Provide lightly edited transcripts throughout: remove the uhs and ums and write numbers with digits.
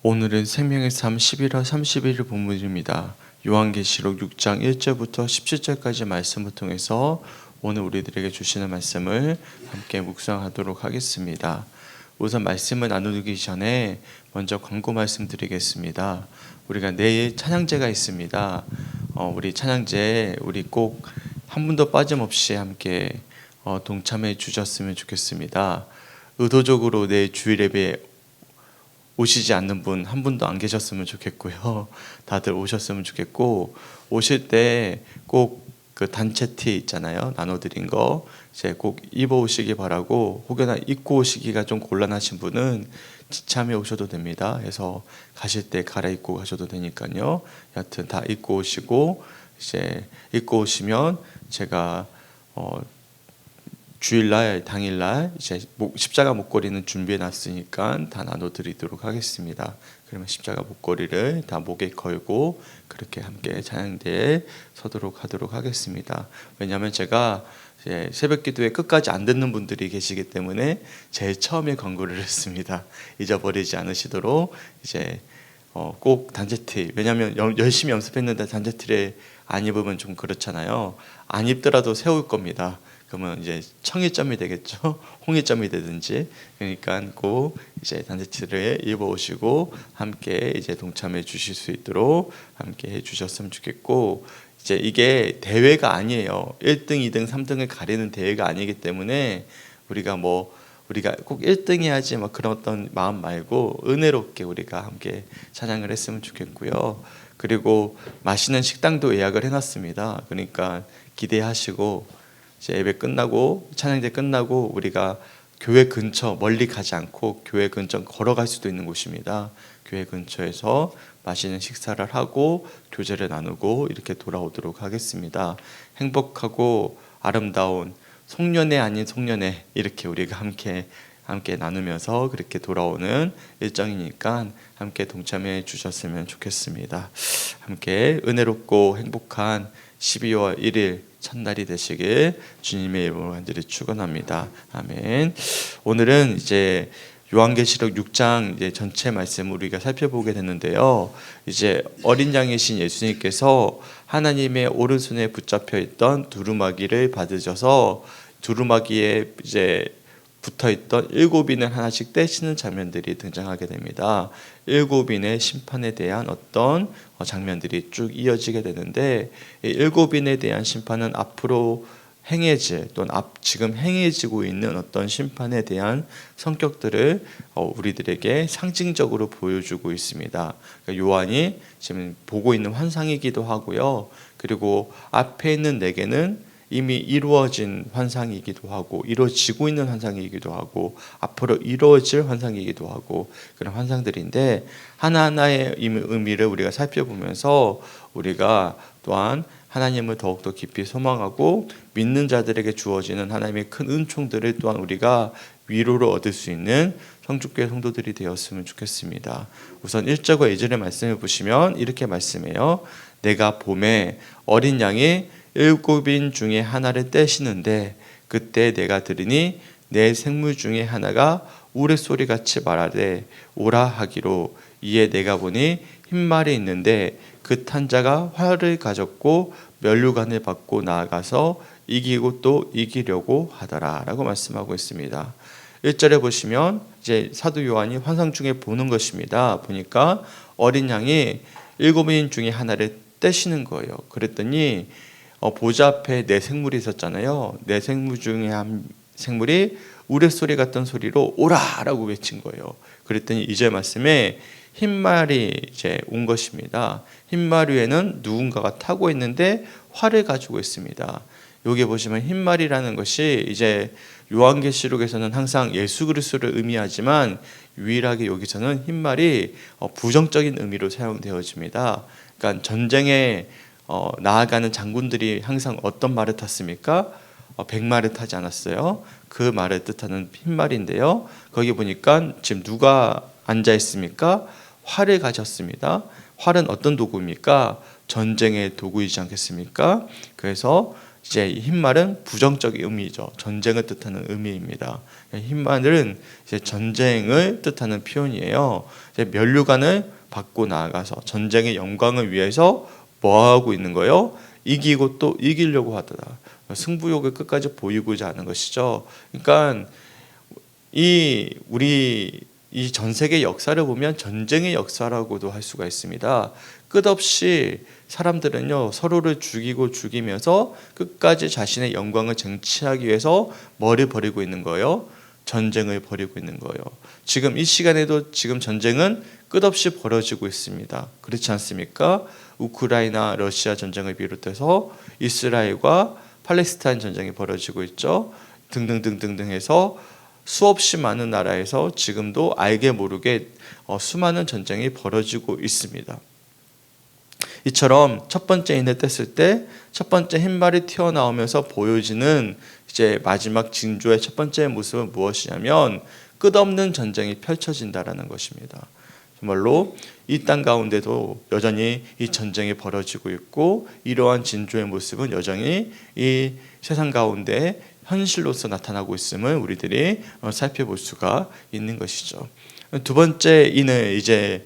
오늘은 생명의 삶 11월 30일 본문입니다. 요한계시록 6장 1절부터 17절까지 말씀을 통해서 오늘 우리들에게 주시는 말씀을 함께 묵상하도록 하겠습니다. 우선 말씀을 나누기 전에 먼저 광고 말씀드리겠습니다. 우리가 내일 찬양제가 있습니다. 우리 찬양제에 우리 꼭 한 분도 빠짐없이 함께 동참해 주셨으면 좋겠습니다. 의도적으로 내일 주일 예배에 오시지 않는 분 한 분도 안 계셨으면 좋겠고요. 다들 오셨으면 좋겠고, 오실 때 꼭 그 단체 티 있잖아요. 나눠드린 거 이제 꼭 입어 오시기 바라고, 혹여나 입고 오시기가 좀 곤란하신 분은 지참해 오셔도 됩니다. 그래서 가실 때 갈아입고 가셔도 되니까요. 여하튼 다 입고 오시고, 이제 입고 오시면 제가 주일날 당일날 이제 십자가 목걸이는 준비해 놨으니까 다 나눠드리도록 하겠습니다. 그러면 십자가 목걸이를 다 목에 걸고 그렇게 함께 찬양대에 서도록 하도록 하겠습니다. 왜냐하면 제가 이제 새벽기도에 끝까지 안 듣는 분들이 계시기 때문에 제일 처음에 권고를 했습니다. 잊어버리지 않으시도록 이제 꼭 단체티, 왜냐하면 열심히 연습했는데 단체티를 안 입으면 좀 그렇잖아요. 안 입더라도 세울 겁니다. 그러면 이제 청일점이 되겠죠. 홍일점이 되든지. 그러니까 꼭 이제 단체티를 입어 오시고 함께 이제 동참해 주실 수 있도록 함께 해 주셨으면 좋겠고, 이제 이게 대회가 아니에요. 1등, 2등, 3등을 가리는 대회가 아니기 때문에 우리가 꼭 1등 해야지 그런 어떤 마음 말고 은혜롭게 우리가 함께 찬양을 했으면 좋겠고요. 그리고 맛있는 식당도 예약을 해놨습니다. 그러니까 기대하시고, 이제 예배 끝나고 찬양대 끝나고 우리가 교회 근처, 멀리 가지 않고 교회 근처 걸어갈 수도 있는 곳입니다. 교회 근처에서 맛있는 식사를 하고 교제를 나누고 이렇게 돌아오도록 하겠습니다. 행복하고 아름다운 송년회 아닌 송년회, 이렇게 우리가 함께 나누면서 그렇게 돌아오는 일정이니까 함께 동참해 주셨으면 좋겠습니다. 함께 은혜롭고 행복한 12월 1일 첫날이 되시길 주님의 이름으로 간절히 축원합니다. 아멘. 오늘은 이제 요한계시록 6장 이제 전체 말씀을 우리가 살펴보게 되는데요. 이제 어린 양이신 예수님께서 하나님의 오른손에 붙잡혀 있던 두루마기를 받으셔서 두루마기에 이제 붙어있던 7인을 하나씩 떼시는 장면들이 등장하게 됩니다. 7인의 심판에 대한 어떤 장면들이 쭉 이어지게 되는데, 7인에 대한 심판은 앞으로 행해질 또는 지금 행해지고 있는 어떤 심판에 대한 성격들을 우리들에게 상징적으로 보여주고 있습니다. 그러니까 요한이 지금 보고 있는 환상이기도 하고요. 그리고 앞에 있는 4개는 이미 이루어진 환상이기도 하고, 이루어지고 있는 환상이기도 하고, 앞으로 이루어질 환상이기도 하고, 그런 환상들인데, 하나하나의 의미를 우리가 살펴보면서 우리가 또한 하나님을 더욱더 깊이 소망하고 믿는 자들에게 주어지는 하나님의 큰 은총들을 또한 우리가 위로를 얻을 수 있는 성축교회 성도들이 되었으면 좋겠습니다. 우선 1절과 2절의 말씀을 보시면 이렇게 말씀해요. 내가 봄에 어린 양이 7인 중에 하나를 떼시는데, 그때 내가 들으니 내 생물 중에 하나가 우레소리같이 말하되 오라 하기로, 이에 내가 보니 흰말이 있는데 그 탄 자가 활을 가졌고 면류관을 받고 나아가서 이기고 또 이기려고 하더라 라고 말씀하고 있습니다. 1절에 보시면 이제 사도 요한이 환상 중에 보는 것입니다. 보니까 어린 양이 7인 중에 하나를 떼시는 거예요. 그랬더니 보좌 앞에 4생물이 있었잖아요. 4생물 중에 한 생물이 우레소리 같던 소리로 오라 라고 외친 거예요. 그랬더니 2절 말씀에 흰말이 이제 온 것입니다. 흰말 위에는 누군가가 타고 있는데 활을 가지고 있습니다. 여기 보시면 흰말이라는 것이 이제 요한계시록에서는 항상 예수 그리스도를 의미하지만, 유일하게 여기서는 흰말이 부정적인 의미로 사용되어집니다. 그러니까 전쟁에 나아가는 장군들이 항상 어떤 말을 탔습니까? 100마를 타지 않았어요. 그 말을 뜻하는 흰말인데요. 거기 보니까 지금 누가 앉아 있습니까? 활을 가졌습니다. 활은 어떤 도구입니까? 전쟁의 도구이지 않겠습니까? 그래서 이제 흰말은 부정적 의미죠. 전쟁을 뜻하는 의미입니다. 흰말은 이제 전쟁을 뜻하는 표현이에요. 이제 면류관을 받고 나아가서 전쟁의 영광을 위해서 뭐 하고 있는 거예요? 이기고 또 이기려고 하더라. 승부욕을 끝까지 보이고자 하는 것이죠. 그러니까 우리 이 전 세계 역사를 보면 전쟁의 역사라고도 할 수가 있습니다. 끝없이 사람들은요 서로를 죽이면서 끝까지 자신의 영광을 쟁취하기 위해서 뭐를 벌이고 있는 거예요? 전쟁을 벌이고 있는 거예요. 지금 이 시간에도 지금 전쟁은 끝없이 벌어지고 있습니다. 그렇지 않습니까? 우크라이나 러시아 전쟁을 비롯해서 이스라엘과 팔레스타인 전쟁이 벌어지고 있죠. 등등등등등 해서 수없이 많은 나라에서 지금도 알게 모르게 수많은 전쟁이 벌어지고 있습니다. 이처럼 첫 번째 인을 뗐을 때 첫 번째 흰말이 튀어나오면서 보여지는 이제 마지막 징조의 첫 번째 모습은 무엇이냐면 끝없는 전쟁이 펼쳐진다라는 것입니다. 정말로 이 땅 가운데도 여전히 이 전쟁이 벌어지고 있고 이러한 징조의 모습은 여전히 이 세상 가운데 현실로서 나타나고 있음을 우리들이 살펴볼 수가 있는 것이죠. 두 번째 인을 이제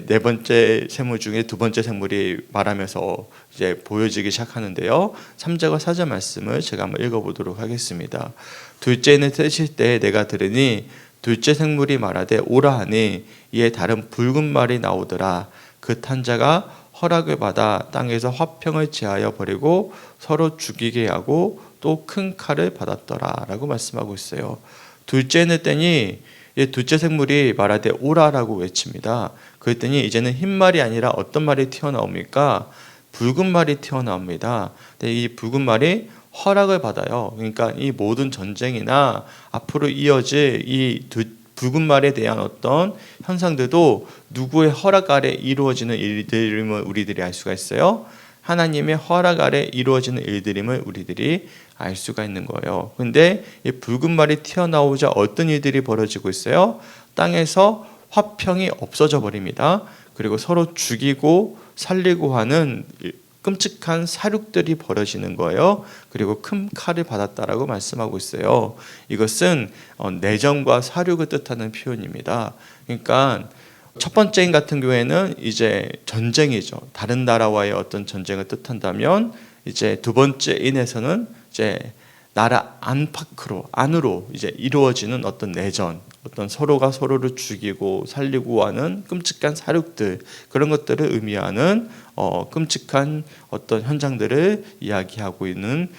네 번째 생물 중에 두 번째 생물이 말하면서 이제 보여지기 시작하는데요. 3절과 4절 말씀을 제가 한번 읽어보도록 하겠습니다. 둘째 인을 떼실 때 내가 들으니 둘째 생물이 말하되 오라 하니 이에 다른 붉은 말이 나오더라. 그 탄자가 허락을 받아 땅에서 화평을 제하여 버리고 서로 죽이게 하고 또 큰 칼을 받았더라 라고 말씀하고 있어요. 둘째 인을 떼니 둘째 생물이 말하되 오라라고 외칩니다. 그랬더니 이제는 흰 말이 아니라 어떤 말이 튀어나옵니까? 붉은 말이 튀어나옵니다. 근데 이 붉은 말이 허락을 받아요. 그러니까 이 모든 전쟁이나 앞으로 이어질 이 붉은 말에 대한 어떤 현상들도 누구의 허락 아래 이루어지는 일들임을 우리들이 알 수가 있어요. 하나님의 허락 아래 이루어지는 일들임을 우리들이 알 수가 있는 거예요. 근데 이 붉은 말이 튀어나오자 어떤 일들이 벌어지고 있어요? 땅에서 화평이 없어져 버립니다. 그리고 서로 죽이고 살리고 하는 끔찍한 사륙들이 벌어지는 거예요. 그리고 큰 칼을 받았다라고 말씀하고 있어요. 이것은 내전과 사륙을 뜻하는 표현입니다. 그러니까 첫 번째 인 같은 경우에는 이제 전쟁이죠. 다른 나라와의 어떤 전쟁을 뜻한다면 이제 두 번째 인에서는 이제 나라 안으로 이제 이루어지는 어떤 내전, 어떤 서로가 서로를 죽이고 살리고 하는 끔찍한 사륙들, 그런 것들을 의미하는 끔찍한 어떤 현장들을 이야기하고 있는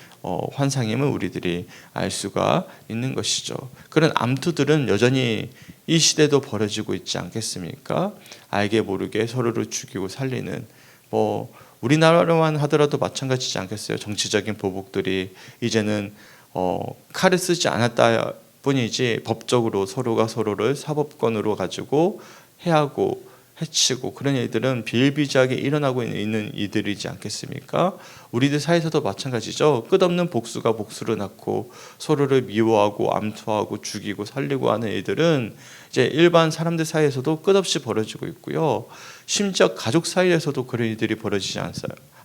환상임을 우리들이 알 수가 있는 것이죠. 그런 암투들은 여전히 이 시대도 벌어지고 있지 않겠습니까? 알게 모르게 서로를 죽이고 살리는, 우리나라만 하더라도 마찬가지지 않겠어요? 정치적인 보복들이 이제는 칼을 쓰지 않았다 뿐이지 법적으로 서로가 서로를 사법권으로 가지고 해하고 해치고 그런 일들은 비일비재하게 일어나고 있는 이들이지 않겠습니까? 우리들 사이에서도 마찬가지죠. 끝없는 복수가 복수를 낳고 서로를 미워하고 암투하고 죽이고 살리고 하는 일들은 이제 일반 사람들 사이에서도 끝없이 벌어지고 있고요. 심지어 가족 사이에서도 그런 일들이 벌어지지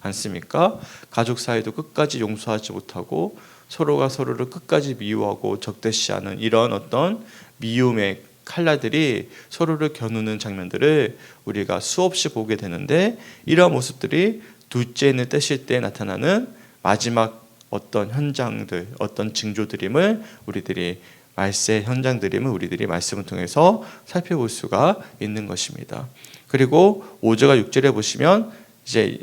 않습니까? 가족 사이도 끝까지 용서하지 못하고 서로가 서로를 끝까지 미워하고 적대시하는 이런 어떤 미움의 칼날들이 서로를 겨누는 장면들을 우리가 수없이 보게 되는데, 이러한 모습들이 둘째 인을 떼실 때 나타나는 마지막 어떤 현장들, 어떤 징조들임을 우리들이 말세 현장들임을 우리들이 말씀을 통해서 살펴볼 수가 있는 것입니다. 그리고 5절과 6절에 보시면 이제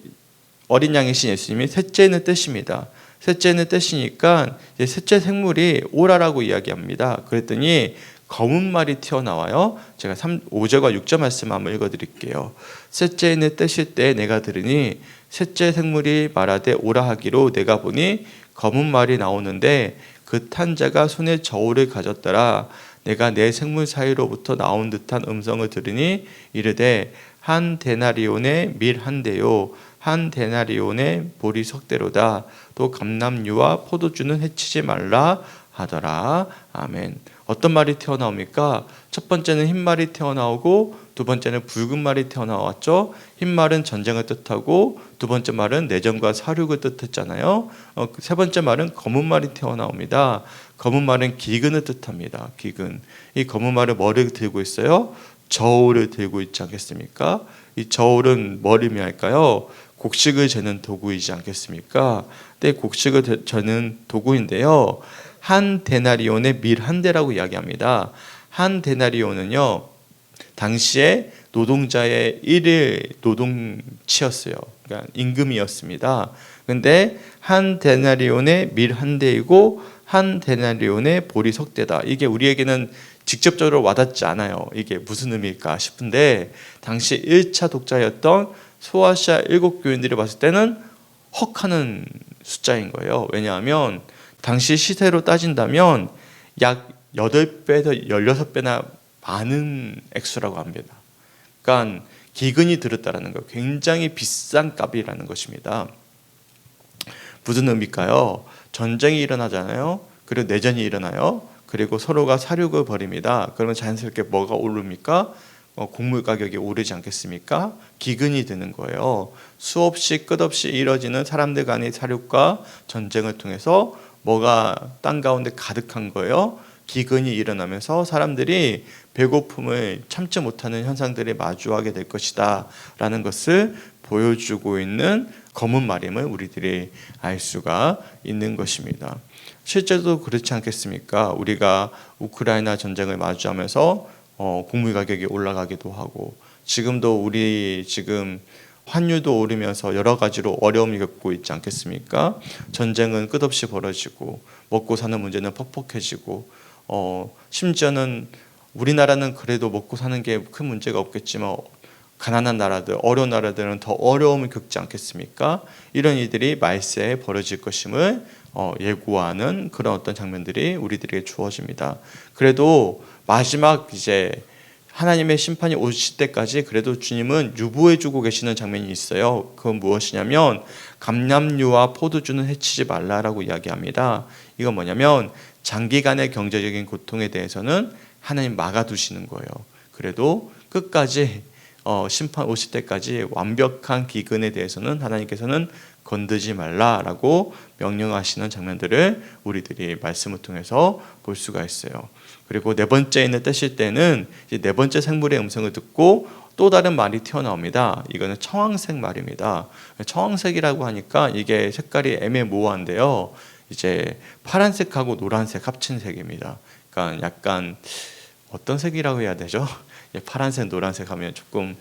어린 양이신 예수님이 셋째 인을 떼십니다. 셋째 인을 떼시니까 셋째 생물이 오라라고 이야기합니다. 그랬더니 검은 말이 튀어나와요. 제가 5절과 6절 말씀 한번 읽어드릴게요. 셋째 인을 떼실 때 내가 들으니 셋째 생물이 말하되 오라 하기로 내가 보니 검은 말이 나오는데 그 탄자가 손에 저울을 가졌더라. 내가 내 생물 사이로부터 나온 듯한 음성을 들으니 이르되 한 데나리온의 밀 한 대요 한 데나리온의 보리 석 대로다. 또 감람류와 포도주는 해치지 말라 하더라. 아멘. 어떤 말이 튀어나옵니까? 첫 번째는 흰 말이 튀어나오고 두 번째는 붉은 말이 튀어나왔죠. 흰 말은 전쟁을 뜻하고 두 번째 말은 내전과 사륙을 뜻했잖아요. 세 번째 말은 검은 말이 튀어나옵니다. 검은 말은 기근을 뜻합니다. 기근. 이 검은 말은 뭐를 들고 있어요? 저울을 들고 있지 않겠습니까? 이 저울은 뭘 의미할까요? 곡식을 재는 도구이지 않겠습니까? 때 곡식을 재는 도구인데요. 한 데나리온의 밀 한 대라고 이야기합니다. 한 데나리온은요, 당시에 노동자의 일일 노동치였어요. 그러니까 임금이었습니다. 근데 한 데나리온의 밀 한 대이고 한 데나리온의 보리 석 대다. 이게 우리에게는 직접적으로 와닿지 않아요. 이게 무슨 의미일까 싶은데 당시 1차 독자였던 소아시아 7교인들이 봤을 때는 헉하는 숫자인 거예요. 왜냐하면 당시 시세로 따진다면 약 8배에서 16배나 많은 액수라고 합니다. 그러니까 기근이 들었다는 거, 굉장히 비싼 값이라는 것입니다. 무슨 의미일까요? 전쟁이 일어나잖아요. 그리고 내전이 일어나요. 그리고 서로가 사륙을 벌입니다. 그러면 자연스럽게 뭐가 오릅니까? 곡물 가격이 오르지 않겠습니까? 기근이 드는 거예요. 수없이 끝없이 이뤄지는 사람들 간의 사륙과 전쟁을 통해서 뭐가 땅 가운데 가득한 거예요. 기근이 일어나면서 사람들이 배고픔을 참지 못하는 현상들이 마주하게 될 것이다 라는 것을 보여주고 있는 검은 말임을 우리들이 알 수가 있는 것입니다. 실제로 그렇지 않겠습니까? 우리가 우크라이나 전쟁을 마주하면서 곡물 가격이 올라가기도 하고 지금도 우리 지금 환율도 오르면서 여러 가지로 어려움이 겪고 있지 않겠습니까? 전쟁은 끝없이 벌어지고 먹고 사는 문제는 퍽퍽해지고 심지어는 우리나라는 그래도 먹고 사는 게 큰 문제가 없겠지만 가난한 나라들, 어려운 나라들은 더 어려움을 겪지 않겠습니까? 이런 일들이 말세에 벌어질 것임을 예고하는 그런 어떤 장면들이 우리들에게 주어집니다. 그래도 마지막 이제 하나님의 심판이 오실 때까지 그래도 주님은 유보해주고 계시는 장면이 있어요. 그건 무엇이냐면 감람류와 포도주는 해치지 말라라고 이야기합니다. 이건 뭐냐면 장기간의 경제적인 고통에 대해서는 하나님 막아두시는 거예요. 그래도 끝까지 심판 오실 때까지 완벽한 기근에 대해서는 하나님께서는 건드지 말라라고 명령하시는 장면들을 우리들이 말씀을 통해서 볼 수가 있어요. 그리고 네 번째 인을 떼실 때는 이제 네 번째 생물의 음성을 듣고 또 다른 말이 튀어나옵니다. 이거는 청황색 말입니다. 청황색이라고 하니까 이게 색깔이 애매모호한데요. 이제 파란색하고 노란색 합친 색입니다. 그러니까 약간 어떤 색이라고 해야 되죠? 파란색, 노란색 하면 조금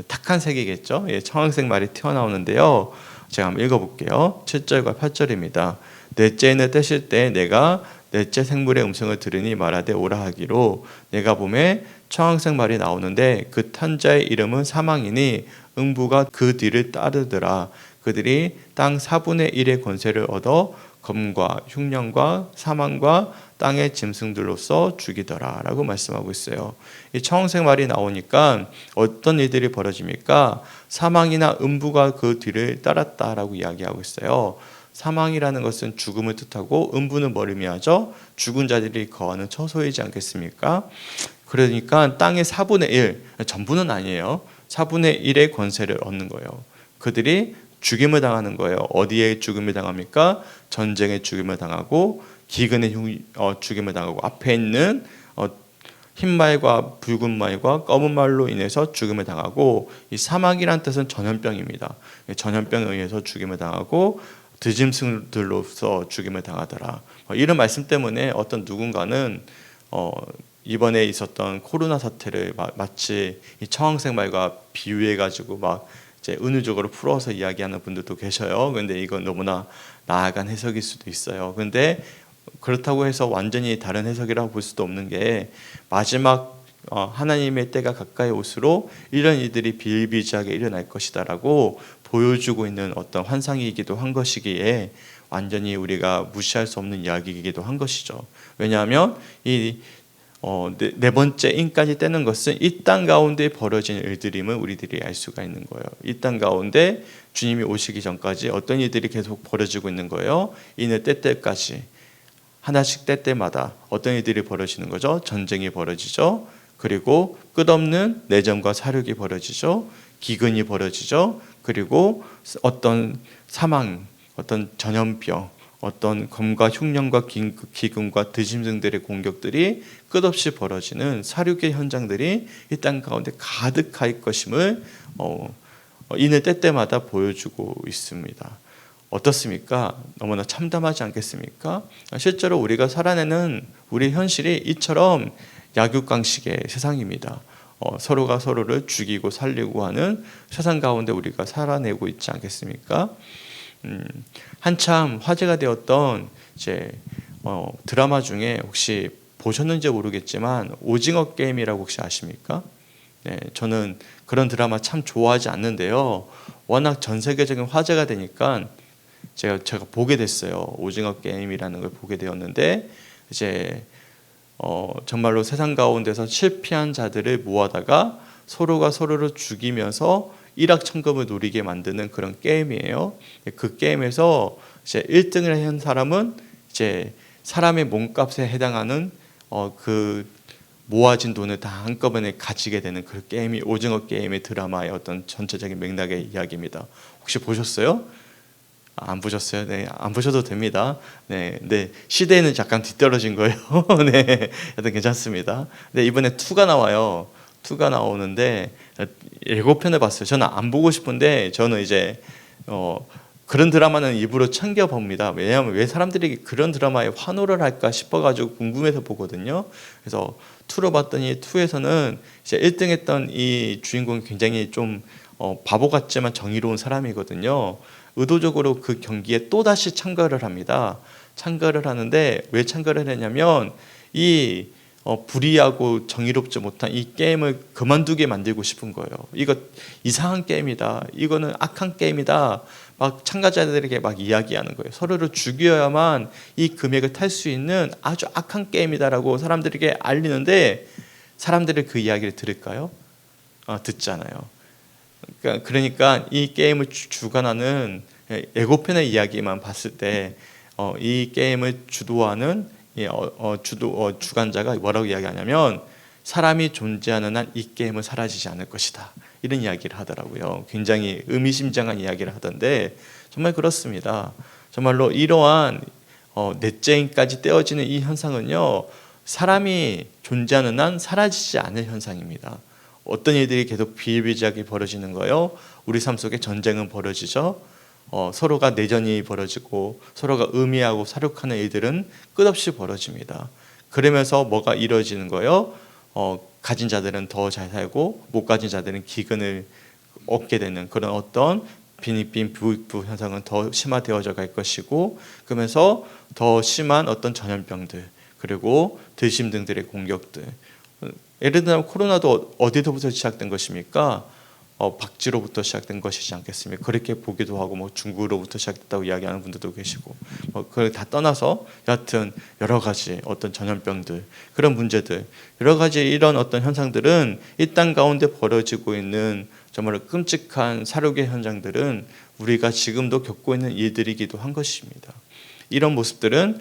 탁한 색이겠죠? 청황색 말이 튀어나오는데요. 제가 한번 읽어볼게요. 7절과 8절입니다. 넷째 인을 떼실 때 내가 넷째 생물의 음성을 들으니 말하되 오라 하기로 내가 보매 청황색 말이 나오는데 그 탄 자의 이름은 사망이니 응부가 그 뒤를 따르더라. 그들이 땅 4분의 1의 권세를 얻어 검과 흉년과 사망과 땅의 짐승들로서 죽이더라 라고 말씀하고 있어요. 이 청황색 말이 나오니까 어떤 일들이 벌어집니까? 사망이나 음부가 그 뒤를 따랐다라고 이야기하고 있어요. 사망이라는 것은 죽음을 뜻하고 음부는 뭘 의미하죠? 죽은 자들이 거하는 처소이지 않겠습니까? 그러니까 땅의 4분의 1, 전부는 아니에요. 4분의 1의 권세를 얻는 거예요. 그들이 죽임을 당하는 거예요. 어디에 죽임을 당합니까? 전쟁에 죽임을 당하고 기근에 죽임을 당하고 앞에 있는 흰 말과 붉은 말과 검은 말로 인해서 죽임을 당하고 이 사막이란 뜻은 전염병입니다. 전염병에 의해서 죽임을 당하고 들짐승들로서 죽임을 당하더라. 이런 말씀 때문에 어떤 누군가는 이번에 있었던 코로나 사태를 마치 이 청황색 말과 비유해가지고 막 이제 은유적으로 풀어서 이야기하는 분들도 계셔요. 근데 이건 너무나 나아간 해석일 수도 있어요. 근데 그렇다고 해서 완전히 다른 해석이라고 볼 수도 없는 게 마지막 하나님의 때가 가까이 올수록 이런 일들이 비일비재하게 일어날 것이다라고 보여주고 있는 어떤 환상이기도 한 것이기에 완전히 우리가 무시할 수 없는 이야기이기도 한 것이죠. 왜냐하면 이 네 번째 인까지 떼는 것은 이 땅 가운데 벌어진 일들임을 우리들이 알 수가 있는 거예요. 이 땅 가운데 주님이 오시기 전까지 어떤 일들이 계속 벌어지고 있는 거예요. 인을 뗄 때까지 하나씩 때때마다 어떤 일들이 벌어지는 거죠? 전쟁이 벌어지죠. 그리고 끝없는 내전과 사륙이 벌어지죠. 기근이 벌어지죠. 그리고 어떤 사망, 어떤 전염병, 어떤 검과 흉년과 기근과 드짐승들의 공격들이 끝없이 벌어지는 사륙의 현장들이 이 땅 가운데 가득할 것임을 이는 때때마다 보여주고 있습니다. 어떻습니까? 너무나 참담하지 않겠습니까? 실제로 우리가 살아내는 우리 현실이 이처럼 약육강식의 세상입니다. 서로가 서로를 죽이고 살리고 하는 세상 가운데 우리가 살아내고 있지 않겠습니까? 한참 화제가 되었던 이제 드라마 중에 혹시 보셨는지 모르겠지만 오징어 게임이라고 혹시 아십니까? 네, 저는 그런 드라마 참 좋아하지 않는데요. 워낙 전 세계적인 화제가 되니까 제가 보게 됐어요. 오징어 게임이라는 걸 보게 되었는데 이제 정말로 세상 가운데서 실패한 자들을 모아다가 서로가 서로를 죽이면서 일확천금을 노리게 만드는 그런 게임이에요. 그 게임에서 이제 1등을 한 사람은 이제 사람의 몸값에 해당하는 그 모아진 돈을 다 한꺼번에 가지게 되는 그 게임이 오징어 게임의 드라마의 어떤 전체적인 맥락의 이야기입니다. 혹시 보셨어요? 안 보셨어요? 네, 안 보셔도 됩니다. 네, 네, 시대에는 약간 뒤떨어진 거예요. 네, 여튼 괜찮습니다. 네, 이번에 2가 나와요. 2가 나오는데 7편을 봤어요. 저는 안 보고 싶은데 저는 이제 그런 드라마는 일부러 챙겨 봅니다. 왜냐하면 왜 사람들이 그런 드라마에 환호를 할까 싶어가지고 궁금해서 보거든요. 그래서 2로 봤더니 2에서는 이제 1등했던 이 주인공이 굉장히 좀 바보 같지만 정의로운 사람이거든요. 의도적으로 그 경기에 또 다시 참가를 합니다. 참가를 하는데 왜 참가를 했냐면 이 불의하고 정의롭지 못한 이 게임을 그만두게 만들고 싶은 거예요. 이거 이상한 게임이다. 이거는 악한 게임이다. 막 참가자들에게 막 이야기하는 거예요. 서로를 죽여야만 이 금액을 탈 수 있는 아주 악한 게임이다라고 사람들에게 알리는데 사람들이 그 이야기를 들을까요? 듣잖아요. 그러니까 이 게임을 주관하는 예고편의 이야기만 봤을 때 이 게임을 주도하는 주관자가 뭐라고 이야기하냐면 사람이 존재하는 한 이 게임은 사라지지 않을 것이다. 이런 이야기를 하더라고요. 굉장히 의미심장한 이야기를 하던데 정말 그렇습니다. 정말로 이러한 넷째인까지 떼어지는 이 현상은요. 사람이 존재하는 한 사라지지 않을 현상입니다. 어떤 일들이 계속 비일비재하게 벌어지는 거예요. 우리 삶 속에 전쟁은 벌어지죠. 서로가 내전이 벌어지고 서로가 음해하고 사륙하는 일들은 끝없이 벌어집니다. 그러면서 뭐가 이루어지는 거예요? 가진 자들은 더 잘 살고 못 가진 자들은 기근을 얻게 되는 그런 어떤 빈익빈 부익부 현상은 더 심화되어져 갈 것이고 그러면서 더 심한 어떤 전염병들 그리고 들짐승들의 공격들 예를 들면 코로나도 어디서부터 시작된 것입니까? 박쥐로부터 시작된 것이지 않겠습니까? 그렇게 보기도 하고 뭐 중국으로부터 시작됐다고 이야기하는 분들도 계시고 그걸 다 떠나서 여하튼 여러 가지 어떤 전염병들 그런 문제들 여러 가지 이런 어떤 현상들은 이 땅 가운데 벌어지고 있는 정말 끔찍한 사륙의 현장들은 우리가 지금도 겪고 있는 일들이기도 한 것입니다. 이런 모습들은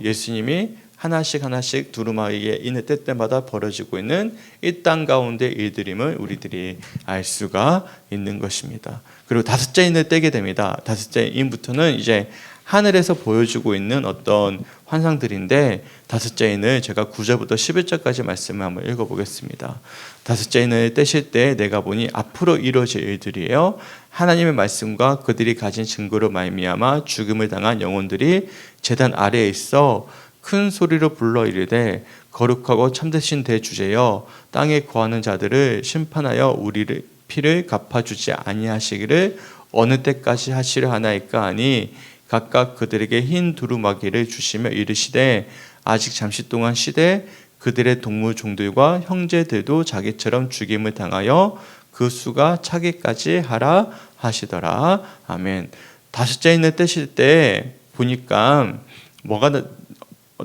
예수님이 하나씩 두루마리에 있는 때때마다 벌어지고 있는 이 땅 가운데 일들임을 우리들이 알 수가 있는 것입니다. 그리고 5째 인을 떼게 됩니다. 5째 인부터는 이제 하늘에서 보여주고 있는 어떤 환상들인데 5째 인을 제가 9절부터 11절까지 말씀을 한번 읽어보겠습니다. 5째 인을 떼실 때 내가 보니 앞으로 이루어질 일들이에요. 하나님의 말씀과 그들이 가진 증거로 말미암아 죽음을 당한 영혼들이 제단 아래에 있어 큰 소리로 불러 이르되 거룩하고 참되신 대주제여 땅에 거하는 자들을 심판하여 우리를 피를 갚아주지 아니하시기를 어느 때까지 하시려 하나이까 하니 각각 그들에게 흰 두루마기를 주시며 이르시되 아직 잠시 동안 쉬되 그들의 동물 종들과 형제들도 자기처럼 죽임을 당하여 그 수가 차기까지 하라 하시더라. 아멘. 5째 인을 떼실 때 보니까 뭐가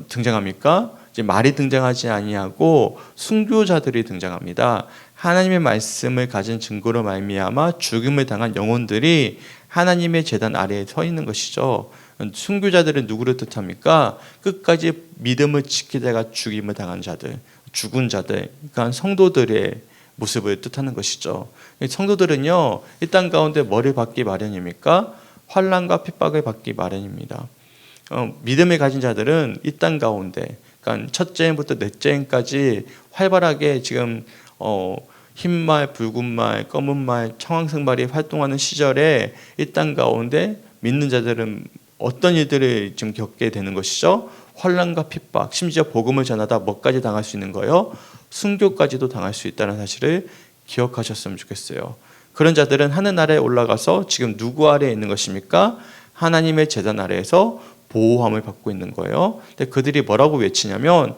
등장합니까? 이제 말이 등장하지 아니하고 순교자들이 등장합니다. 하나님의 말씀을 가진 증거로 말미암아 죽음을 당한 영혼들이 하나님의 제단 아래에 서 있는 것이죠. 순교자들은 누구를 뜻합니까? 끝까지 믿음을 지키다가 죽임을 당한 자들, 죽은 자들, 그러니까 성도들의 모습을 뜻하는 것이죠. 성도들은요, 이 땅 가운데 뭐를 받기 마련입니까? 환난과 핍박을 받기 마련입니다. 믿음을 가진 자들은 이 땅 가운데, 그러니까 첫째 해부터 넷째 해까지 활발하게 지금 흰말, 붉은말, 검은말, 청황색말이 활동하는 시절에 이 땅 가운데 믿는 자들은 어떤 일들을 지금 겪게 되는 것이죠? 환난과 핍박, 심지어 복음을 전하다 뭐까지 당할 수 있는 거예요? 순교까지도 당할 수 있다는 사실을 기억하셨으면 좋겠어요. 그런 자들은 하늘나라에 올라가서 지금 누구 아래에 있는 것입니까? 하나님의 제단 아래에서 보호함을 받고 있는 거예요. 근데 그들이 뭐라고 외치냐면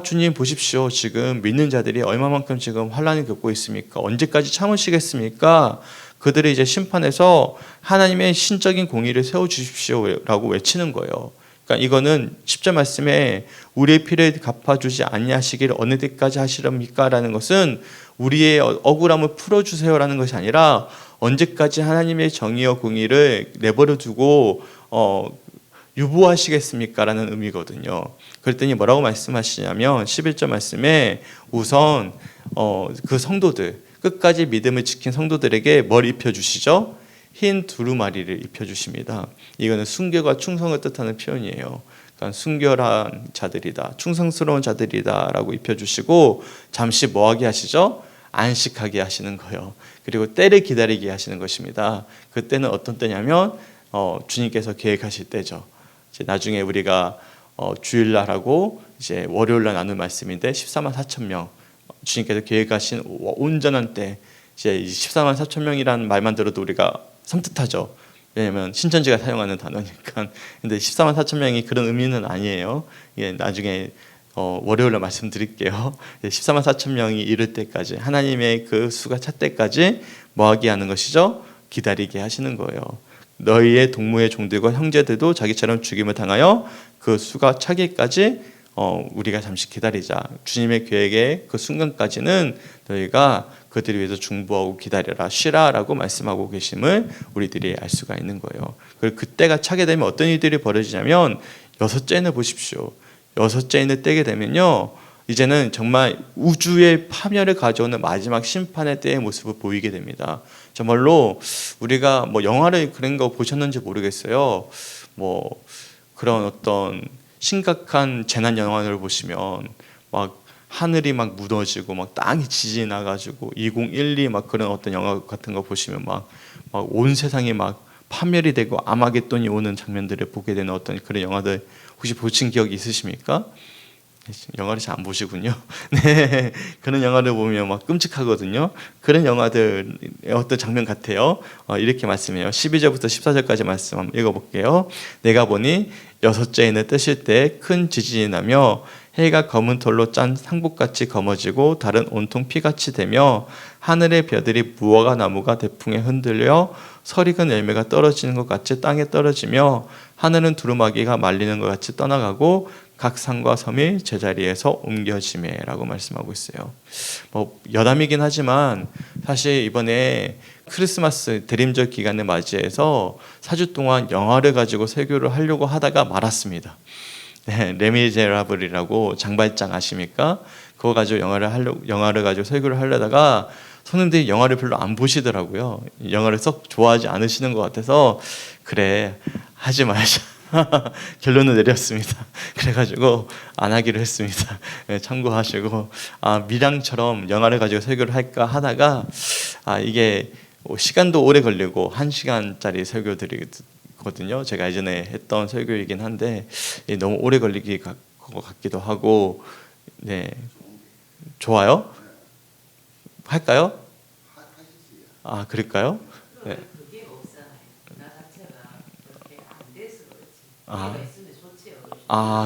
주님 보십시오. 지금 믿는 자들이 얼마만큼 지금 환난을 겪고 있습니까? 언제까지 참으시겠습니까? 그들이 이제 심판에서 하나님의 신적인 공의를 세워주십시오라고 외치는 거예요. 그러니까 이거는 10절 말씀에 우리의 피를 갚아주지 아니하시기를 어느 때까지 하시렵니까? 라는 것은 우리의 억울함을 풀어주세요라는 것이 아니라 언제까지 하나님의 정의와 공의를 내버려 두고 유보하시겠습니까? 라는 의미거든요. 그랬더니 뭐라고 말씀하시냐면 11절 말씀에 우선 그 성도들, 끝까지 믿음을 지킨 성도들에게 뭘 입혀주시죠? 흰 두루마리를 입혀주십니다. 이거는 순교와 충성을 뜻하는 표현이에요. 그러니까 순결한 자들이다, 충성스러운 자들이다 라고 입혀주시고 잠시 뭐하게 하시죠? 안식하게 하시는 거예요. 그리고 때를 기다리게 하시는 것입니다. 그때는 어떤 때냐면 주님께서 계획하실 때죠. 이제 나중에 우리가 주일날 하고 이제 월요일날 나눌 말씀인데 14만 4천 명 주님께서 계획하신 온전한 때, 이제 14만 4천 명이라는 말만 들어도 우리가 섬뜩하죠. 왜냐하면 신천지가 사용하는 단어니까. 근데 14만 4천 명이 그런 의미는 아니에요. 이게 나중에 월요일날 말씀드릴게요. 14만 4천 명이 이를 때까지, 하나님의 그 수가 찰 때까지 뭐하게 하는 것이죠? 기다리게 하시는 거예요. 너희의 동무의 종들과 형제들도 자기처럼 죽임을 당하여 그 수가 차기까지 우리가 잠시 기다리자. 주님의 계획의 그 순간까지는 너희가 그들을 위해서 중보하고 기다려라, 쉬라 라고 말씀하고 계심을 우리들이 알 수가 있는 거예요. 그리고 그때가 차게 되면 어떤 일들이 벌어지냐면 여섯째 인을 보십시오. 여섯째 인을 떼게 되면요, 이제는 정말 우주의 파멸을 가져오는 마지막 심판의 때의 모습을 보이게 됩니다. 정말로 우리가 뭐 영화를 그런 거 보셨는지 모르겠어요. 뭐 그런 어떤 심각한 재난 영화를 보시면 막 하늘이 막 무너지고 막 땅이 지진이 나가지고 2012 막 그런 어떤 영화 같은 거 보시면 막 온 세상이 막 파멸이 되고 아마겟돈이 오는 장면들을 보게 되는 어떤 그런 영화들 혹시 보신 기억이 있으십니까? 영화를 잘 안 보시군요. 네, 그런 영화를 보면 막 끔찍하거든요. 그런 영화들의 어떤 장면 같아요. 이렇게 말씀해요. 12절부터 14절까지 말씀 한번 읽어볼게요. 내가 보니 여섯째 인을 떼실 때 큰 지진이 나며 해가 검은 털로 짠 상복같이 검어지고 달은 온통 피같이 되며 하늘의 별들이 무화과 나무가 대풍에 흔들려 설익은 열매가 떨어지는 것 같이 땅에 떨어지며 하늘은 두루마기가 말리는 것 같이 떠나가고 각 산과 섬이 제자리에서 옮겨지매라고 말씀하고 있어요. 뭐 여담이긴 하지만 사실 이번에 크리스마스 대림절 기간을 맞이해서 4주 동안 영화를 가지고 설교를 하려고 하다가 말았습니다. 네, 레미제라블이라고 장발장 아십니까? 그거 가지고 영화를 가지고 설교를 하려다가 손님들이 영화를 별로 안 보시더라고요. 영화를 썩 좋아하지 않으시는 것 같아서 그래 하지 말자. 결론을 내렸습니다. 그래가지고 안 하기로 했습니다. 네, 참고하시고 미량처럼 영화를 가지고 설교를 할까 하다가 이게 시간도 오래 걸리고 1시간짜리 설교들이거든요. 제가 예전에 했던 설교이긴 한데 너무 오래 걸리기 것 같기도 하고. 네, 좋아요? 할까요? 그럴까요? 네.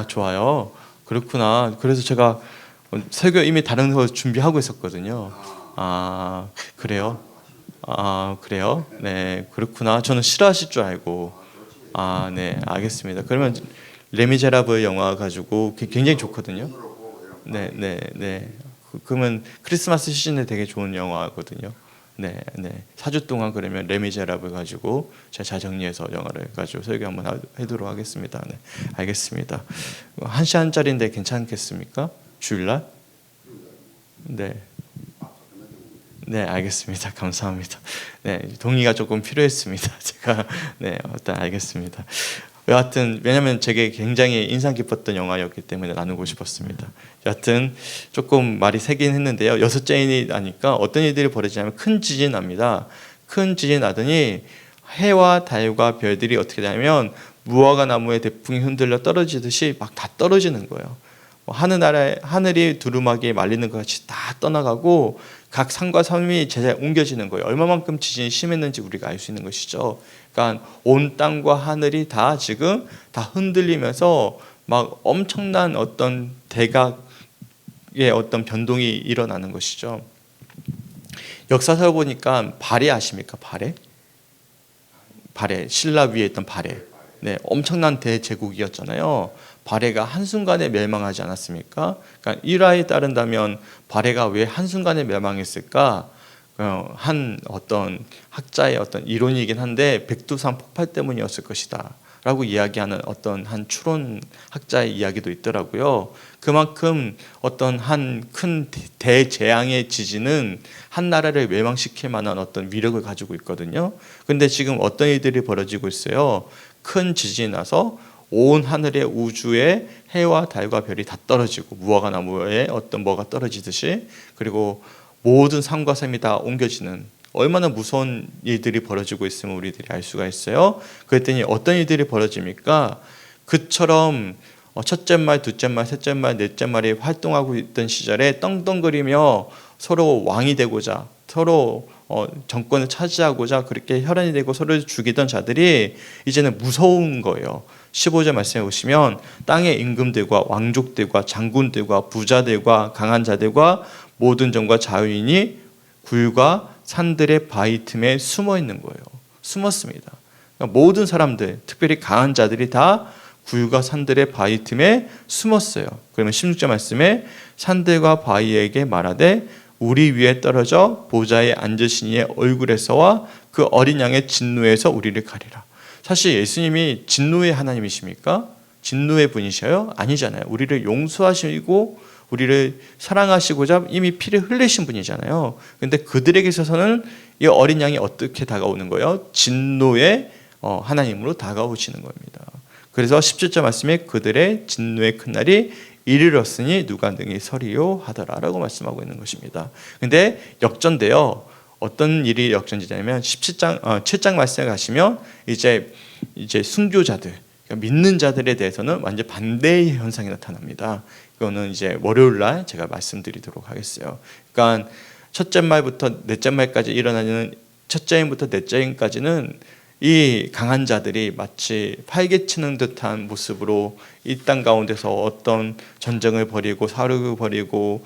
좋아요. 그렇구나. 그래서 제가 설교 이미 다른 거 준비하고 있었거든요. 그래요? 그래요? 네, 그렇구나. 저는 싫어하실 줄 알고. 네, 알겠습니다. 그러면 레미제라블 영화 가지고 굉장히 좋거든요. 네, 네, 네. 그러면 크리스마스 시즌에 되게 좋은 영화거든요. 네, 네. 4주 동안 그러면 레미제라블 가지고 제가 잘 정리해서 영화를 가지고 설교 한번 해도록 하겠습니다. 네, 알겠습니다. 1시간짜리인데 괜찮겠습니까? 주일날? 네. 네, 알겠습니다. 감사합니다. 네, 동의가 조금 필요했습니다. 제가 네, 일단 알겠습니다. 여하튼 왜냐하면 제게 굉장히 인상 깊었던 영화였기 때문에 나누고 싶었습니다. 여하튼 조금 말이 세긴 했는데요. 6째인이 나니까 어떤 일들이 벌어지냐면 큰 지진이 납니다. 큰 지진이 나더니 해와 달과 별들이 어떻게 되냐면 무화과 나무의 대풍이 흔들려 떨어지듯이 막 다 떨어지는 거예요. 하늘이 두루마기에 말리는 것 같이 다 떠나가고 각 산과 섬이 제자리에 옮겨지는 거예요. 얼마만큼 지진이 심했는지 우리가 알 수 있는 것이죠. 그러니까 온 땅과 하늘이 다 지금 다 흔들리면서 막 엄청난 어떤 대각의 어떤 변동이 일어나는 것이죠. 역사서 보니까 발해 아십니까? 발해 신라 위에 있던 발해. 네, 엄청난 대제국이었잖아요. 발해가 한순간에 멸망하지 않았습니까? 그러니까 일화에 따른다면 발해가 왜 한순간에 멸망했을까? 한 어떤 학자의 어떤 이론이긴 한데 백두산 폭발 때문이었을 것이다 라고 이야기하는 어떤 한 추론 학자의 이야기도 있더라고요. 그만큼 어떤 한 큰 대재앙의 지진은 한 나라를 멸망시킬 만한 어떤 위력을 가지고 있거든요. 근데 지금 어떤 일들이 벌어지고 있어요. 큰 지진이 나서 온 하늘의 우주에 해와 달과 별이 다 떨어지고 무화과 나무에 어떤 뭐가 떨어지듯이, 그리고 모든 산과 섬이 다 옮겨지는 얼마나 무서운 일들이 벌어지고 있음을 우리들이 알 수가 있어요. 그랬더니 어떤 일들이 벌어집니까? 그처럼 첫째 말, 둘째 말, 셋째 말, 넷째 말이 활동하고 있던 시절에 떵떵거리며 서로 왕이 되고자, 서로 정권을 차지하고자 그렇게 혈안이 되고 서로를 죽이던 자들이 이제는 무서운 거예요. 15절 말씀해 보시면 땅의 임금들과 왕족들과 장군들과 부자들과 강한 자들과 모든 정과 자유인이 굴과 산들의 바위 틈에 숨어 있는 거예요. 숨었습니다. 그러니까 모든 사람들, 특별히 강한 자들이 다 굴과 산들의 바위 틈에 숨었어요. 그러면 16절 말씀에 산들과 바위에게 말하되 우리 위에 떨어져 보좌에 앉으신 이의 얼굴에서와 그 어린 양의 진노에서 우리를 가리라. 사실 예수님이 진노의 하나님이십니까? 진노의 분이셔요? 아니잖아요. 우리를 용서하시고 우리를 사랑하시고자 이미 피를 흘리신 분이잖아요. 그런데 그들에게 있어서는 이 어린 양이 어떻게 다가오는 거예요? 진노의 하나님으로 다가오시는 겁니다. 그래서 17절 말씀에 그들의 진노의 큰 날이 이르렀으니 누가 능히 서리요 하더라라고 말씀하고 있는 것입니다. 근데 역전돼요. 어떤 일이 역전되냐면 7장 말씀에 가시면 이제 순교자들, 그러니까 믿는 자들에 대해서는 완전 반대의 현상이 나타납니다. 이거는 이제 월요일 날 제가 말씀드리도록 하겠어요. 그러니까 첫째 말부터 넷째 말까지 일어나는 첫째 인부터 넷째 인까지는 이 강한 자들이 마치 활개치는 듯한 모습으로 이 땅 가운데서 어떤 전쟁을 벌이고 사륙을 벌이고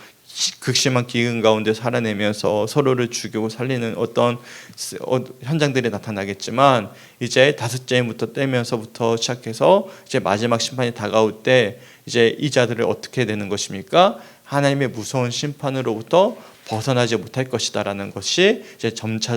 극심한 기근 가운데 살아내면서 서로를 죽이고 살리는 어떤 현장들이 나타나겠지만, 이제 다섯째 인부터 떼면서부터 시작해서 이제 마지막 심판이 다가올 때 이제 이 자들을 어떻게 되는 것입니까? 하나님의 무서운 심판으로부터 벗어나지 못할 것이다라는 것이 이제 점차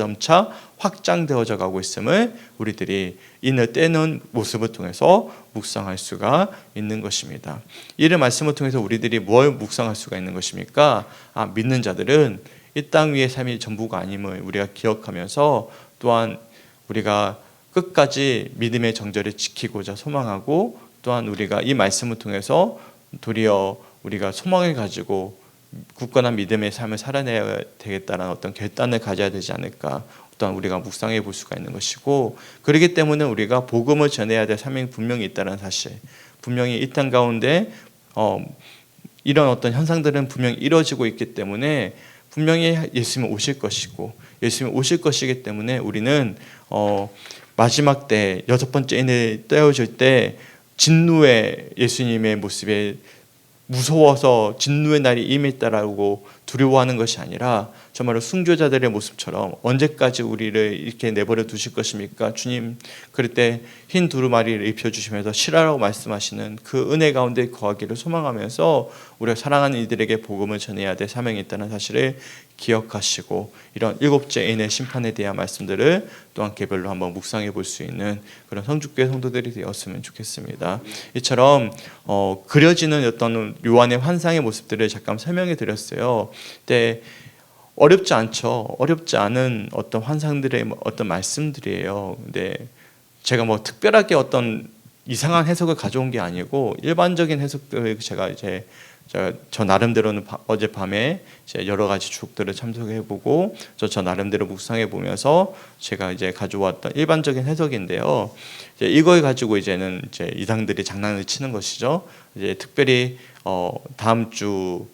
확장되어져 가고 있음을 우리들이 인을 떼는 모습을 통해서 묵상할 수가 있는 것입니다. 이를 말씀을 통해서 우리들이 뭘 묵상할 수가 있는 것입니까? 믿는 자들은 이 땅 위의 삶이 전부가 아님을 우리가 기억하면서, 또한 우리가 끝까지 믿음의 정절을 지키고자 소망하고, 또한 우리가 이 말씀을 통해서 도리어 우리가 소망을 가지고 굳건한 믿음의 삶을 살아내야 되겠다는 어떤 결단을 가져야 되지 않을까, 또한 우리가 묵상해 볼 수가 있는 것이고, 그렇기 때문에 우리가 복음을 전해야 될 사명이 분명히 있다는 사실, 분명히 이 땅 가운데 이런 어떤 현상들은 분명히 이루어지고 있기 때문에 분명히 예수님은 오실 것이고, 예수님은 오실 것이기 때문에 우리는 마지막 때 여섯 번째 인을 떼어질 때 진노의 예수님의 모습에 무서워서 진노의 날이 임했다라고 두려워하는 것이 아니라 정말로 순교자들의 모습처럼 언제까지 우리를 이렇게 내버려 두실 것입니까? 주님, 그럴 때 흰 두루마리를 입혀주시면서 쉬라라고 말씀하시는 그 은혜 가운데 거하기를 소망하면서 우리가 사랑하는 이들에게 복음을 전해야 될 사명이 있다는 사실을 기억하시고 이런 일곱째 인의 심판에 대한 말씀들을 또한 개별로 한번 묵상해 볼 수 있는 그런 성주교회 성도들이 되었으면 좋겠습니다. 이처럼 그려지는 어떤 요한의 환상의 모습들을 잠깐 설명해 드렸어요. 근데 어렵지 않죠. 어렵지 않은 어떤 환상들의 어떤 말씀들이에요. 근데 제가 뭐 특별하게 어떤 이상한 해석을 가져온 게 아니고 일반적인 해석들을 제가 저 나름대로는 어젯밤에 여러 가지 주옥들을 참석해보고 저 나름대로 묵상해 보면서 제가 이제 가져왔던 일반적인 해석인데요. 이걸 가지고 이제는 이상들이 장난을 치는 것이죠. 이제 특별히 다음 주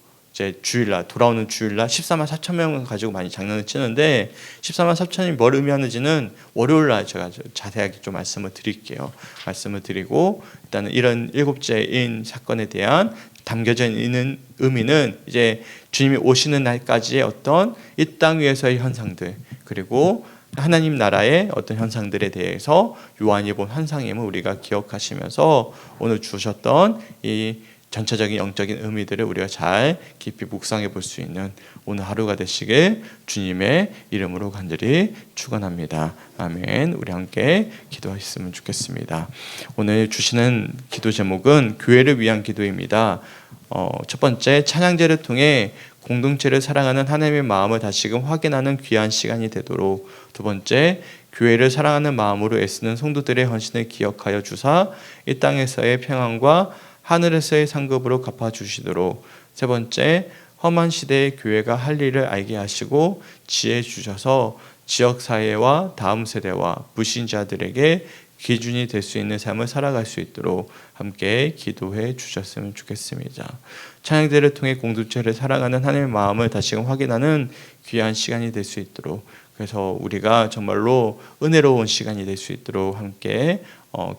주일날 돌아오는 주일날 14만 4천 명을 가지고 많이 장난을 치는데 14만 4천이 뭘 의미하는지는 월요일날 제가 자세하게 좀 말씀을 드릴게요. 말씀을 드리고 일단은 이런 일곱째인 사건에 대한 담겨져 있는 의미는 이제 주님이 오시는 날까지의 어떤 이 땅 위에서의 현상들 그리고 하나님 나라의 어떤 현상들에 대해서 요한이 본 환상임을 우리가 기억하시면서 오늘 주셨던 이 전체적인 영적인 의미들을 우리가 잘 깊이 묵상해 볼 수 있는 오늘 하루가 되시길 주님의 이름으로 간절히 축원합니다. 아멘. 우리 함께 기도하셨으면 좋겠습니다. 오늘 주시는 기도 제목은 교회를 위한 기도입니다. 첫 번째 찬양제를 통해 공동체를 사랑하는 하나님의 마음을 다시금 확인하는 귀한 시간이 되도록, 두 번째 교회를 사랑하는 마음으로 애쓰는 성도들의 헌신을 기억하여 주사 이 땅에서의 평안과 하늘에서의 상급으로 갚아주시도록, 세 번째 험한 시대의 교회가 할 일을 알게 하시고 지혜 주셔서 지역사회와 다음 세대와 불신자들에게 기준이 될 수 있는 삶을 살아갈 수 있도록 함께 기도해 주셨으면 좋겠습니다. 찬양대를 통해 공동체를 사랑하는 하나님의 마음을 다시금 확인하는 귀한 시간이 될 수 있도록, 그래서 우리가 정말로 은혜로운 시간이 될 수 있도록 함께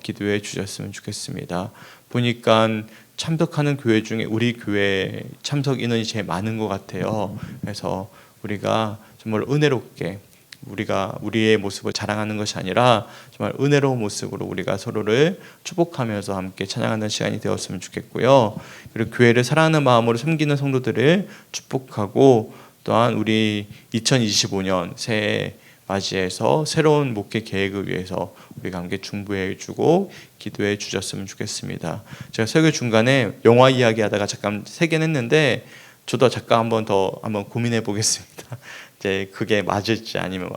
기도해 주셨으면 좋겠습니다. 보니까 참석하는 교회 중에 우리 교회 참석 인원이 제일 많은 것 같아요. 그래서 우리가 정말 은혜롭게 우리가 우리의 모습을 자랑하는 것이 아니라 정말 은혜로운 모습으로 우리가 서로를 축복하면서 함께 찬양하는 시간이 되었으면 좋겠고요. 그리고 교회를 사랑하는 마음으로 섬기는 성도들을 축복하고, 또한 우리 2025년 새해 맞이해서 새로운 목회 계획을 위해서 우리가 함께 중보해 주고 기도해 주셨으면 좋겠습니다. 제가 설교 중간에 영화 이야기 하다가 잠깐 세긴 했는데 저도 잠깐 한번 고민해 보겠습니다. 이제 그게 맞을지 아니면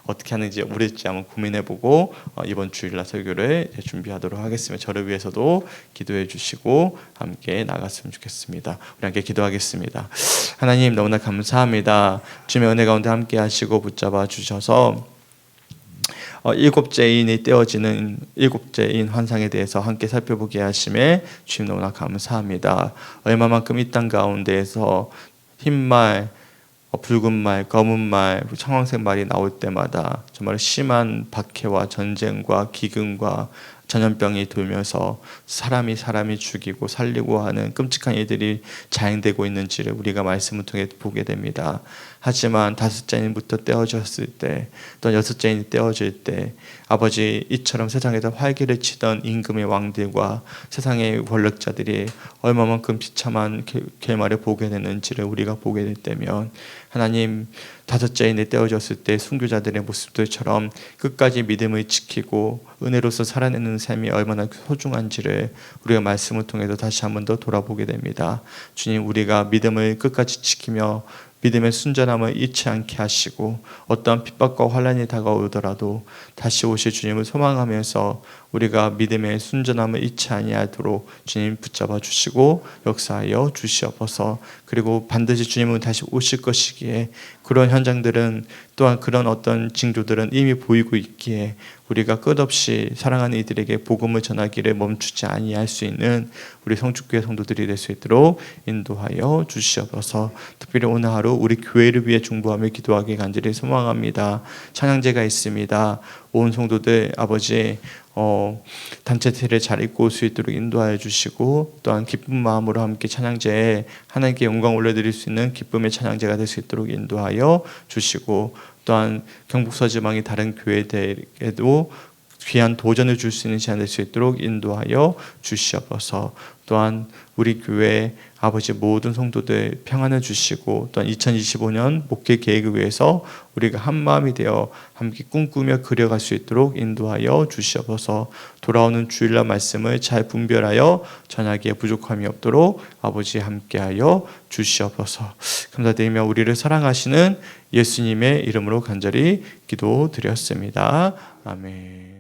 어떻게 하는지 모를지 한번 고민해보고 이번 주일날 설교를 준비하도록 하겠습니다. 저를 위해서도 기도해 주시고 함께 나갔으면 좋겠습니다. 우리 함께 기도하겠습니다. 하나님 너무나 감사합니다. 주님의 은혜 가운데 함께 하시고 붙잡아 주셔서 일곱째인이 떼어지는 일곱째인 환상에 대해서 함께 살펴보게 하심에 주님 너무나 감사합니다. 얼마만큼 이 땅 가운데에서 흰말, 붉은 말, 검은 말, 청황색 말이 나올 때마다 정말 심한 박해와 전쟁과 기근과 전염병이 돌면서 사람이 죽이고 살리고 하는 끔찍한 일들이 자행되고 있는지를 우리가 말씀을 통해 보게 됩니다. 하지만 다섯째 인부터 떼어졌을 때, 또 여섯째 인이 떼어질 때 아버지 이처럼 세상에서 활기를 치던 임금의 왕들과 세상의 권력자들이 얼마만큼 비참한 결말을 보게 되는지를 우리가 보게 될 때면, 하나님 다섯째 인에 떼어졌을 때 순교자들의 모습들처럼 끝까지 믿음을 지키고 은혜로서 살아내는 삶이 얼마나 소중한지를 우리가 말씀을 통해서 다시 한번 더 돌아보게 됩니다. 주님, 우리가 믿음을 끝까지 지키며 믿음의 순전함을 잊지 않게 하시고 어떠한 핍박과 환난이 다가오더라도 다시 오실 주님을 소망하면서 우리가 믿음의 순전함을 잊지 아니하도록 주님 붙잡아 주시고 역사하여 주시옵소서. 그리고 반드시 주님은 다시 오실 것이기에 그런 현장들은, 또한 그런 어떤 징조들은 이미 보이고 있기에 우리가 끝없이 사랑하는 이들에게 복음을 전하기를 멈추지 아니할 수 있는 우리 성축교회 성도들이 될 수 있도록 인도하여 주시옵소서. 특별히 오늘 하루 우리 교회를 위해 중보하며 기도하기 간절히 소망합니다. 찬양제가 있습니다. 모든 성도들 아버지 단체 세례 잘 입고 올 수 있도록 인도하여 주시고, 또한 기쁜 마음으로 함께 찬양제에 하나님께 영광 올려드릴 수 있는 기쁨의 찬양제가 될 수 있도록 인도하여 주시고, 또한 경북서지방의 다른 교회들에도 귀한 도전을 줄 수 있는 시간 될 수 있도록 인도하여 주시옵소서. 또한 우리 교회 아버지 모든 성도들 평안을 주시고, 또한 2025년 목회 계획을 위해서 우리가 한 마음이 되어 함께 꿈꾸며 그려갈 수 있도록 인도하여 주시옵소서. 돌아오는 주일날 말씀을 잘 분별하여 전하기에 부족함이 없도록 아버지 함께하여 주시옵소서. 감사드리며 우리를 사랑하시는 예수님의 이름으로 간절히 기도드렸습니다. 아멘.